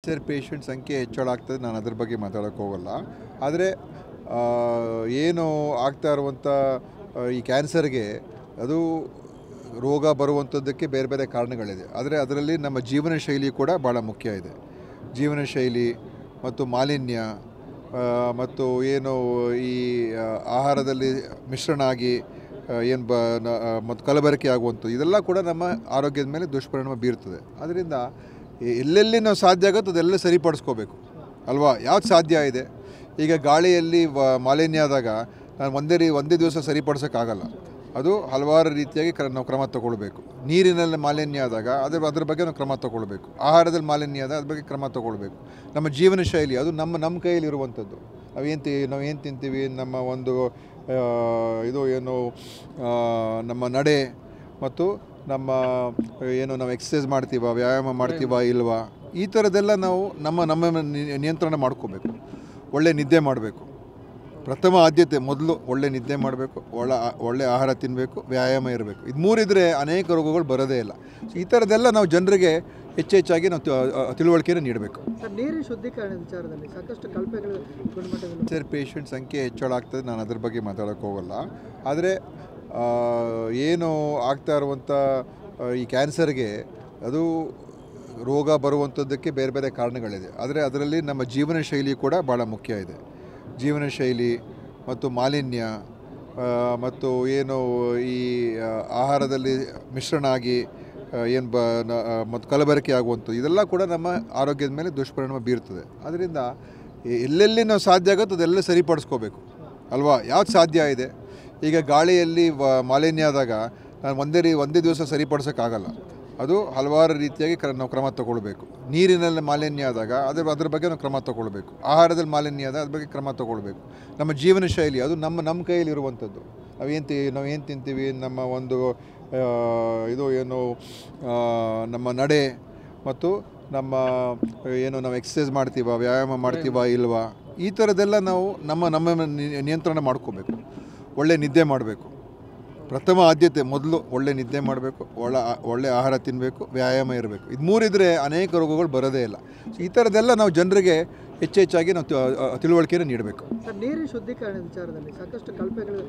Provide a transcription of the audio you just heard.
Cancer patient ಸಂಖ್ಯೆ ಹೆಚ್ಚಳಾಗ್ತದೆ. ನಾನು ಅದರ ಬಗ್ಗೆ ಮಾತಾಡೋಕ್ಕೆ ಹೋಗಲ್ಲ. ಆದರೆ ಏನು ಆಗ್ತಾ ಇರುವಂಥ ಈ ಕ್ಯಾನ್ಸರ್ಗೆ ಅದು ರೋಗ ಬರುವಂಥದ್ದಕ್ಕೆ ಬೇರೆ ಬೇರೆ ಕಾರಣಗಳಿದೆ. ಆದರೆ ಅದರಲ್ಲಿ ನಮ್ಮ ಜೀವನ ಶೈಲಿ ಕೂಡ ಭಾಳ ಮುಖ್ಯ ಇದೆ. ಜೀವನ ಶೈಲಿ ಮತ್ತು ಮಾಲಿನ್ಯ ಮತ್ತು ಏನು ಈ ಆಹಾರದಲ್ಲಿ ಮಿಶ್ರಣ ಆಗಿ ಏನು ಮತ್ತು ಕಲಬೆರಕೆ ಆಗುವಂಥದ್ದು ಇದೆಲ್ಲ ಕೂಡ ನಮ್ಮ ಆರೋಗ್ಯದ ಮೇಲೆ ದುಷ್ಪರಿಣಾಮ ಬೀರ್ತದೆ. ಅದರಿಂದ ಎಲ್ಲೆಲ್ಲಿ ನಾವು ಸಾಧ್ಯ ಆಗುತ್ತೋ ಅದೆಲ್ಲ ಸರಿಪಡಿಸ್ಕೋಬೇಕು ಅಲ್ವಾ. ಯಾವ್ದು ಸಾಧ್ಯ ಇದೆ, ಈಗ ಗಾಳಿಯಲ್ಲಿ ಮಾಲಿನ್ಯ ಆದಾಗ ನಾನು ಒಂದೇ ದಿವಸ ಸರಿಪಡಿಸೋಕ್ಕಾಗಲ್ಲ. ಅದು ಹಲವಾರು ರೀತಿಯಾಗಿ ನಾವು ಕ್ರಮ ತಗೊಳ್ಬೇಕು. ನೀರಿನಲ್ಲಿ ಮಾಲಿನ್ಯ ಆದಾಗ ಅದ್ರ ಬಗ್ಗೆ ನಾವು ಕ್ರಮ ತಗೊಳ್ಬೇಕು. ಆಹಾರದಲ್ಲಿ ಮಾಲಿನ್ಯ ಆದಾಗ ಅದ್ರ ಬಗ್ಗೆ ಕ್ರಮ ತಗೊಳ್ಬೇಕು. ನಮ್ಮ ಜೀವನ ಶೈಲಿ ಅದು ನಮ್ಮ ಕೈಯಲ್ಲಿ ಇರುವಂಥದ್ದು. ನಾವು ಏನು ತಿಂತೀವಿ, ನಮ್ಮ ಒಂದು ನಮ್ಮ ನಡೆ ಮತ್ತು ನಾವು ಎಕ್ಸಸೈಸ್ ಮಾಡ್ತೀವ, ವ್ಯಾಯಾಮ ಮಾಡ್ತೀವ ಇಲ್ವಾ, ಈ ಥರದ್ದೆಲ್ಲ ನಾವು ನಮ್ಮ ನಿಯಂತ್ರಣ ಮಾಡ್ಕೋಬೇಕು. ಒಳ್ಳೆ ನಿದ್ದೆ ಮಾಡಬೇಕು. ಪ್ರಥಮ ಆದ್ಯತೆ ಮೊದಲು ಒಳ್ಳೆ ನಿದ್ದೆ ಮಾಡಬೇಕು, ಒಳ್ಳೆ ಆಹಾರ ತಿನ್ನಬೇಕು, ವ್ಯಾಯಾಮ ಇರಬೇಕು. ಇದು ಮೂರಿದ್ರೆ ಅನೇಕ ರೋಗಗಳು ಬರೋದೇ ಇಲ್ಲ. ಈ ಥರದ್ದೆಲ್ಲ ನಾವು ಜನರಿಗೆ ಹೆಚ್ಚಾಗಿ ನಾವು ತಿಳುವಳಿಕೆಯನ್ನು ನೀಡಬೇಕು. ನೀರಿನ ಶುದ್ಧೀಕರಣ ವಿಚಾರದಲ್ಲಿ ಸಾಕಷ್ಟು ಕಲ್ಪನೆಗಳು ಕ್ಯಾನ್ಸರ್ ಪೇಷಂಟ್ ಸಂಖ್ಯೆ ಹೆಚ್ಚಳಾಗ್ತದೆ. ನಾನು ಅದರ ಬಗ್ಗೆ ಮಾತಾಡೋಕ್ಕೆ ಹೋಗಲ್ಲ. ಆದರೆ ಏನು ಆಗ್ತಾ ಇರುವಂಥ ಈ ಕ್ಯಾನ್ಸರ್ಗೆ ಅದು ರೋಗ ಬರುವಂಥದ್ದಕ್ಕೆ ಬೇರೆ ಬೇರೆ ಕಾರಣಗಳಿದೆ. ಆದರೆ ಅದರಲ್ಲಿ ನಮ್ಮ ಜೀವನ ಶೈಲಿ ಕೂಡ ಭಾಳ ಮುಖ್ಯ ಇದೆ. ಜೀವನ ಶೈಲಿ ಮತ್ತು ಮಾಲಿನ್ಯ ಮತ್ತು ಏನು ಈ ಆಹಾರದಲ್ಲಿ ಮಿಶ್ರಣ ಆಗಿ ಮತ್ತು ಕಲಬೆರಕೆ ಆಗುವಂಥದ್ದು ಇದೆಲ್ಲ ಕೂಡ ನಮ್ಮ ಆರೋಗ್ಯದ ಮೇಲೆ ದುಷ್ಪರಿಣಾಮ ಬೀರ್ತದೆ. ಅದರಿಂದ ಎಲ್ಲೆಲ್ಲಿ ನಾವು ಸಾಧ್ಯ ಆಗುತ್ತೋ ಅದೆಲ್ಲ ಸರಿಪಡಿಸ್ಕೋಬೇಕು ಅಲ್ವಾ. ಯಾವ್ದು ಸಾಧ್ಯ ಇದೆ, ಈಗ ಗಾಳಿಯಲ್ಲಿ ಮಾಲಿನ್ಯ ಆದಾಗ ನಾನು ಒಂದೇ ದಿವಸ ಸರಿಪಡಿಸೋಕ್ಕಾಗಲ್ಲ. ಅದು ಹಲವಾರು ರೀತಿಯಾಗಿ ನಾವು ಕ್ರಮ ತಗೊಳ್ಬೇಕು. ನೀರಿನಲ್ಲಿ ಮಾಲಿನ್ಯ ಆದಾಗ ಅದ್ರ ಬಗ್ಗೆ ನಾವು ಕ್ರಮ ತಗೊಳ್ಬೇಕು. ಆಹಾರದಲ್ಲಿ ಮಾಲಿನ್ಯ ಆದಾಗ ಅದ್ರ ಬಗ್ಗೆ ಕ್ರಮ ತಗೊಳ್ಬೇಕು. ನಮ್ಮ ಜೀವನ ಶೈಲಿ ಅದು ನಮ್ಮ ಕೈಯಲ್ಲಿ ಇರುವಂಥದ್ದು. ನಾವು ಏನು ತಿಂತೀವಿ, ನಮ್ಮ ಒಂದು ನಮ್ಮ ನಡೆ ಮತ್ತು ನಾವು ಎಕ್ಸಸೈಸ್ ಮಾಡ್ತೀವ, ವ್ಯಾಯಾಮ ಮಾಡ್ತೀವ ಇಲ್ವಾ, ಈ ಥರದ್ದೆಲ್ಲ ನಾವು ನಮ್ಮ ನಿಯಂತ್ರಣ ಮಾಡ್ಕೋಬೇಕು. ಒಳ್ಳೆ ನಿದ್ದೆ ಮಾಡಬೇಕು. ಪ್ರಥಮ ಆದ್ಯತೆ ಮೊದಲು ಒಳ್ಳೆ ನಿದ್ದೆ ಮಾಡಬೇಕು, ಒಳ್ಳೆ ಆಹಾರ ತಿನ್ನಬೇಕು, ವ್ಯಾಯಾಮ ಇರಬೇಕು. ಇದು ಮೂರಿದ್ರೆ ಅನೇಕ ರೋಗಗಳು ಬರೋದೇ ಇಲ್ಲ. ಈ ಥರದ್ದೆಲ್ಲ ನಾವು ಜನರಿಗೆ ಹೆಚ್ಚಾಗಿ ನಾವು ತಿಳುವಳಿಕೆಯನ್ನು ನೀಡಬೇಕು. ನೀರಿನ ಶುದ್ಧೀಕರಣ ವಿಚಾರದಲ್ಲಿ ಸಾಕಷ್ಟು ಕಲ್ಪನೆಗಳು